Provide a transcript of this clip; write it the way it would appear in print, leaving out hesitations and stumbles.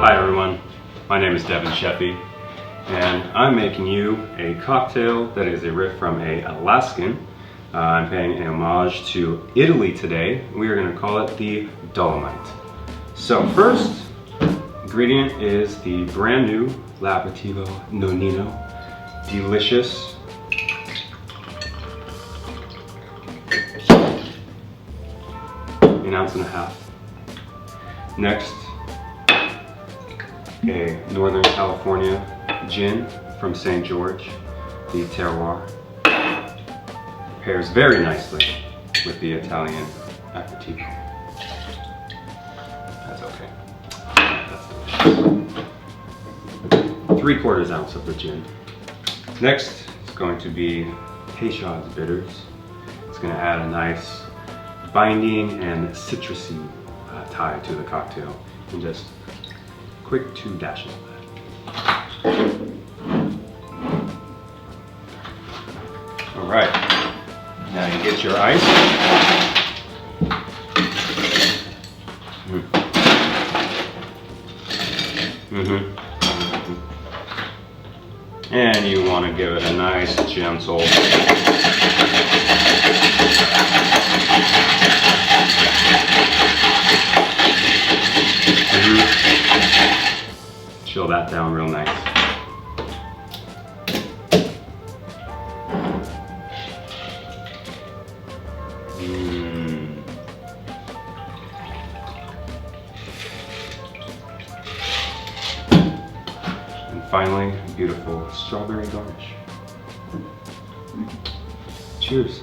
Hi everyone, my name is Devin Sheffey, and I'm making you a cocktail that is a riff from a Alaskan. I'm paying an homage to Italy today. We are going to call it the Dolomite. So first ingredient is the brand new L'Aperitivo Nonino. Delicious. An ounce and a half. Next, a Northern California gin from St. George, the Terroir. Pairs very nicely with the Italian aperitivo. That's okay. That's 3/4 ounce of the gin. Next is going to be Peychaud's bitters. It's going to add a nice binding and citrusy tie to the cocktail, and just quick 2 dashes of that. All right, now you get your ice. And you want to give it a nice gentle chill that down real nice. And finally, beautiful strawberry garnish. Cheers.